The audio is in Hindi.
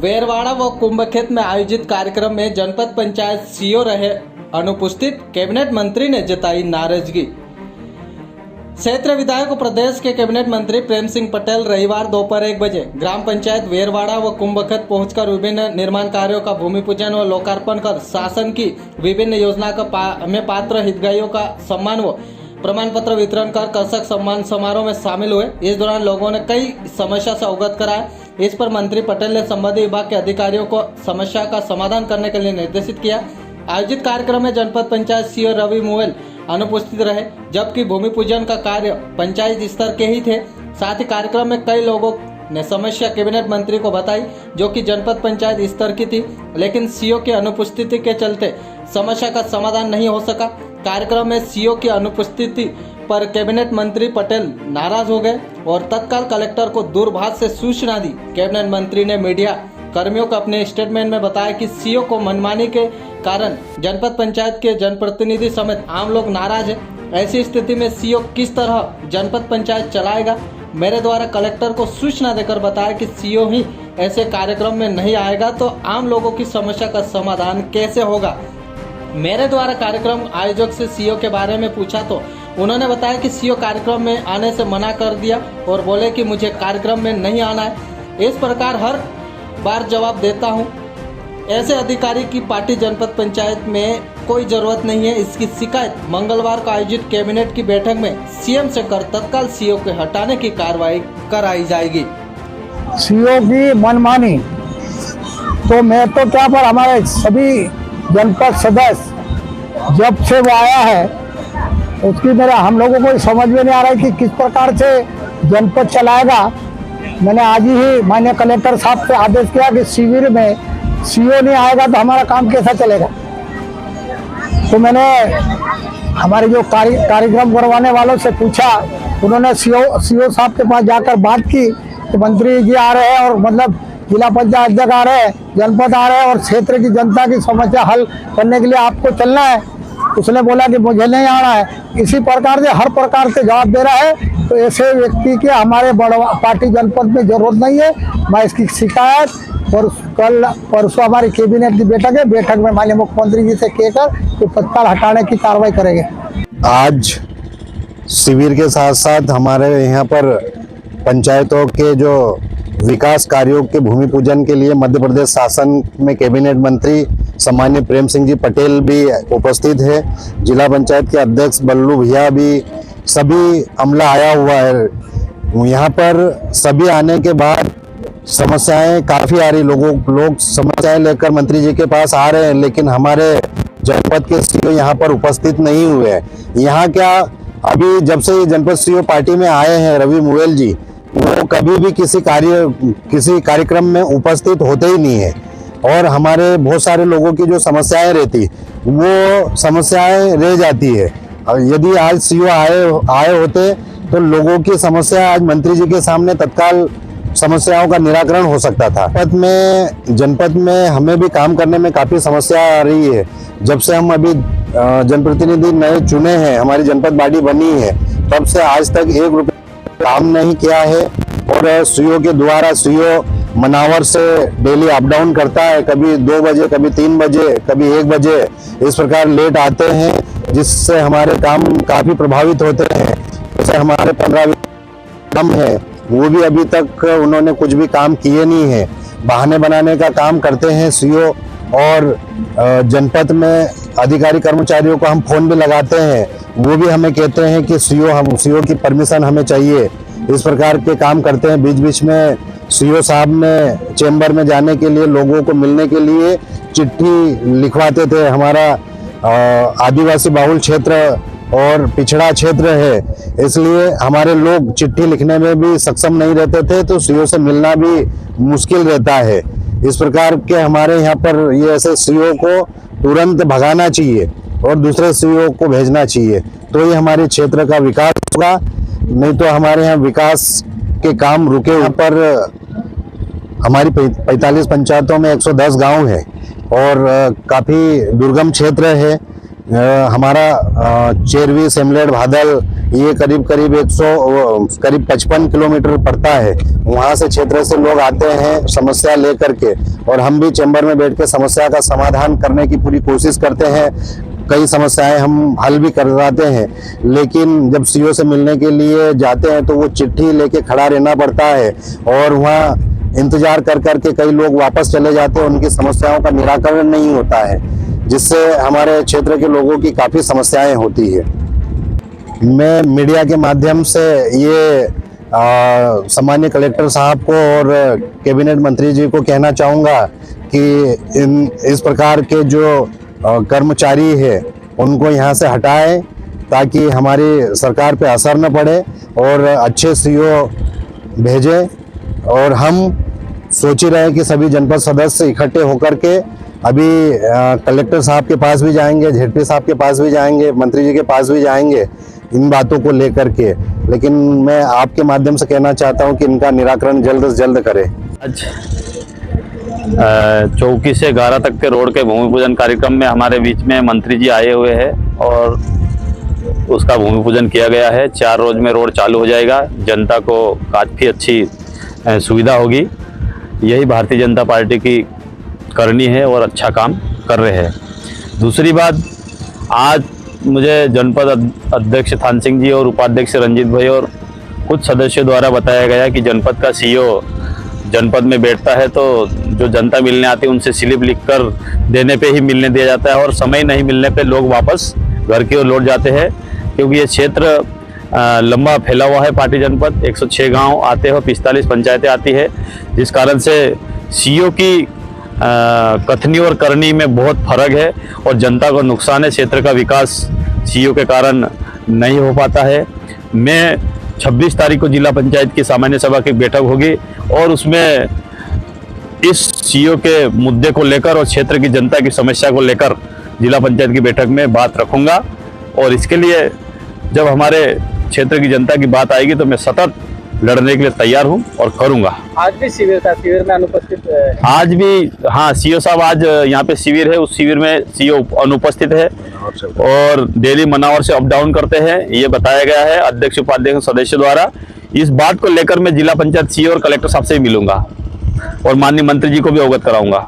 वेरवाड़ा व कुंभखेत में आयोजित कार्यक्रम में जनपद पंचायत सीओ रहे अनुपस्थित कैबिनेट मंत्री ने जताई नाराजगी। क्षेत्र विधायक व प्रदेश के कैबिनेट मंत्री प्रेम सिंह पटेल रविवार दोपहर 1 बजे ग्राम पंचायत वेरवाड़ा व कुंभखेत पहुंचकर विभिन्न निर्माण कार्यों का भूमि पूजन व लोकार्पण कर शासन की विभिन्न योजना में पात्र हितग्राहियों का सम्मान व प्रमाण पत्र वितरण कर कृषक सम्मान समारोह में शामिल हुए। इस दौरान लोगों ने कई समस्या से अवगत कराया। इस पर मंत्री पटेल ने संबंधित विभाग के अधिकारियों को समस्या का समाधान करने के लिए निर्देशित किया। आयोजित कार्यक्रम में जनपद पंचायत सीओ रवि मुवेल अनुपस्थित रहे, जबकि भूमि पूजन का कार्य पंचायत स्तर के ही थे। साथ ही कार्यक्रम में कई लोगों ने समस्या कैबिनेट मंत्री को बताई, जो कि जनपद पंचायत स्तर की थी, लेकिन सीओ की अनुपस्थिति के चलते समस्या का समाधान नहीं हो सका। कार्यक्रम में सीओ की अनुपस्थिति पर कैबिनेट मंत्री पटेल नाराज हो गए और तत्काल कलेक्टर को दूरभाष से सूचना दी। कैबिनेट मंत्री ने मीडिया कर्मियों को अपने स्टेटमेंट में बताया कि सीओ को मनमानी के कारण जनपद पंचायत के जनप्रतिनिधि समेत आम लोग नाराज है। ऐसी स्थिति में सीओ किस तरह जनपद पंचायत चलाएगा? मेरे द्वारा कलेक्टर को सूचना देकर बताया कि सीओ ही ऐसे कार्यक्रम में नहीं आएगा तो आम लोगों की समस्या का समाधान कैसे होगा। मेरे द्वारा कार्यक्रम आयोजक से सीओ के बारे में पूछा तो उन्होंने बताया कि सीओ कार्यक्रम में आने से मना कर दिया और बोले कि मुझे कार्यक्रम में नहीं आना है। इस प्रकार हर बार जवाब देता हूं। ऐसे अधिकारी की पार्टी जनपद पंचायत में कोई जरूरत नहीं है। इसकी शिकायत मंगलवार को आयोजित कैबिनेट की बैठक में सीएम से कर तत्काल सीओ के हटाने की कार्रवाई कराई जाएगी। सीओ की मनमानी तो मैं तो क्या पर हमारे सभी जनपद सदस्य जब से वो आया है उसकी मेरा हम लोगों को समझ में नहीं आ रहा है कि किस प्रकार से जनपद चलाएगा। मैंने आज ही माननीय कलेक्टर साहब से आदेश किया कि शिविर में सीओ नहीं आएगा तो हमारा काम कैसा चलेगा। तो मैंने हमारे जो कार्यक्रम करवाने वालों से पूछा, उन्होंने सीओ साहब के पास जाकर बात की कि मंत्री जी आ रहे हैं और मतलब जिला पंचायत अध्यक्ष आ रहे हैं, जनपद आ रहे हैं और क्षेत्र की जनता की समस्या हल करने के लिए आपको चलना है। उसने बोला कि मुझे नहीं आना है। इसी प्रकार से हर प्रकार से जवाब दे रहा है। तो ऐसे व्यक्ति की हमारे पार्टी जनपद में जरूरत नहीं है। मैं इसकी शिकायत और कल परसों हमारी कैबिनेट की बैठक में माननीय मुख्यमंत्री जी से कहकर तो तत्काल हटाने की कार्रवाई करेंगे। आज शिविर के साथ साथ हमारे यहाँ पर पंचायतों के जो विकास कार्यों के भूमि पूजन के लिए मध्य प्रदेश शासन में कैबिनेट मंत्री सम्मान्य प्रेम सिंह जी पटेल भी उपस्थित है। जिला पंचायत के अध्यक्ष बल्लू भैया भी, सभी अमला आया हुआ है। यहाँ पर सभी आने के बाद समस्याएं काफ़ी आ रही, लोग समस्याएं लेकर मंत्री जी के पास आ रहे हैं, लेकिन हमारे जनपद के सीओ यहाँ पर उपस्थित नहीं हुए हैं। यहाँ क्या अभी जब से जनपद सीओ पार्टी में आए हैं रवि मुवेल जी, वो कभी भी किसी कार्यक्रम में उपस्थित होते ही नहीं है और हमारे बहुत सारे लोगों की जो समस्याएं रहती वो समस्याएं रह जाती है। और यदि आज सीओ आए होते तो लोगों की समस्या आज मंत्री जी के सामने तत्काल समस्याओं का निराकरण हो सकता था। जनपद में हमें भी काम करने में काफ़ी समस्या आ रही है। जब से हम अभी जनप्रतिनिधि नए चुने हैं, हमारी जनपद बॉडी बनी है, तब से आज तक 1 रुपया काम नहीं किया है। और सीओ के द्वारा सीओ मनावर से डेली अप डाउन करता है, कभी 2 बजे, कभी 3 बजे, कभी 1 बजे, इस प्रकार लेट आते हैं, जिससे हमारे काम काफ़ी प्रभावित होते हैं। जैसे हमारे 15 काम है वो भी अभी तक उन्होंने कुछ भी काम किए नहीं है। बहाने बनाने का काम करते हैं सीओ। और जनपद में अधिकारी कर्मचारियों को हम फोन भी लगाते हैं, वो भी हमें कहते हैं कि सीओ की परमिशन हमें चाहिए। इस प्रकार के काम करते हैं। बीच बीच में सीओ साहब ने चेंबर में जाने के लिए, लोगों को मिलने के लिए चिट्ठी लिखवाते थे। हमारा आदिवासी बाहुल क्षेत्र और पिछड़ा क्षेत्र है, इसलिए हमारे लोग चिट्ठी लिखने में भी सक्षम नहीं रहते थे, तो सीओ से मिलना भी मुश्किल रहता है। इस प्रकार के हमारे यहाँ पर ये ऐसे सीओ को तुरंत भगाना चाहिए और दूसरे सीओ को भेजना चाहिए, तो ये हमारे क्षेत्र का विकास होगा। नहीं तो हमारे यहाँ विकास के काम रुके। यहाँ पर हमारी 45 पंचायतों में 110 गांव है और काफ़ी दुर्गम क्षेत्र है। हमारा चेरवी, सेमलेट, भादल ये करीब 55 किलोमीटर पड़ता है। वहाँ से क्षेत्र से लोग आते हैं समस्या लेकर के, और हम भी चैम्बर में बैठ के समस्या का समाधान करने की पूरी कोशिश करते हैं। कई समस्याएं हम हल भी करवाते हैं, लेकिन जब सीओ से मिलने के लिए जाते हैं तो वो चिट्ठी लेके खड़ा रहना पड़ता है, और वहाँ इंतजार कर करके कई लोग वापस चले जाते हैं, उनकी समस्याओं का निराकरण नहीं होता है, जिससे हमारे क्षेत्र के लोगों की काफ़ी समस्याएं होती है। मैं मीडिया के माध्यम से ये सम्माननीय कलेक्टर साहब को और कैबिनेट मंत्री जी को कहना चाहूँगा कि इस प्रकार के जो कर्मचारी है उनको यहाँ से हटाएं, ताकि हमारी सरकार पे असर न पड़े और अच्छे सीओ भेजें। और हम सोच ही रहे हैं कि सभी जनपद सदस्य इकट्ठे होकर के अभी कलेक्टर साहब के पास भी जाएंगे, झेडपी साहब के पास भी जाएंगे, मंत्री जी के पास भी जाएंगे इन बातों को लेकर के। लेकिन मैं आपके माध्यम से कहना चाहता हूं कि इनका निराकरण जल्द से जल्द करें। आज 24 से 11 तक के रोड के भूमि पूजन कार्यक्रम में हमारे बीच में मंत्री जी आए हुए हैं और उसका भूमि पूजन किया गया है। 4 रोज में रोड चालू हो जाएगा, जनता को काफ़ी अच्छी सुविधा होगी। यही भारतीय जनता पार्टी की करनी है और अच्छा काम कर रहे हैं। दूसरी बात, आज मुझे जनपद अध्यक्ष थान सिंह जी और उपाध्यक्ष रंजीत भाई और कुछ सदस्यों द्वारा बताया गया कि जनपद का सीईओ जनपद में बैठता है तो जो जनता मिलने आती है उनसे स्लिप लिखकर देने पे ही मिलने दिया जाता है, और समय नहीं मिलने पे लोग वापस घर की ओर लौट जाते हैं। क्योंकि ये क्षेत्र लंबा फैला हुआ है। पार्टी जनपद 106 गांव आते हैं और 45 पंचायतें आती है, जिस कारण से सीईओ की कथनी और करनी में बहुत फर्क है और जनता को नुकसान है। क्षेत्र का विकास सीईओ के कारण नहीं हो पाता है। मैं 26 तारीख को जिला पंचायत की सामान्य सभा की बैठक होगी और उसमें इस सीईओ के मुद्दे को लेकर और क्षेत्र की जनता की समस्या को लेकर जिला पंचायत की बैठक में बात रखूंगा। और इसके लिए जब हमारे क्षेत्र की जनता की बात आएगी तो मैं सतत लड़ने के लिए तैयार हूं और करूंगा। आज भी शिविर था, शिविर में अनुपस्थित आज भी, हाँ, सीईओ साहब आज यहाँ पे शिविर है, उस शिविर में सीईओ अनुपस्थित है और डेली मनावर से अप डाउन करते हैं, ये बताया गया है अध्यक्ष उपाध्यक्ष सदस्य द्वारा। इस बात को लेकर मैं जिला पंचायत सीईओ और कलेक्टर साहब से भी मिलूंगा और माननीय मंत्री जी को भी अवगत कराऊंगा।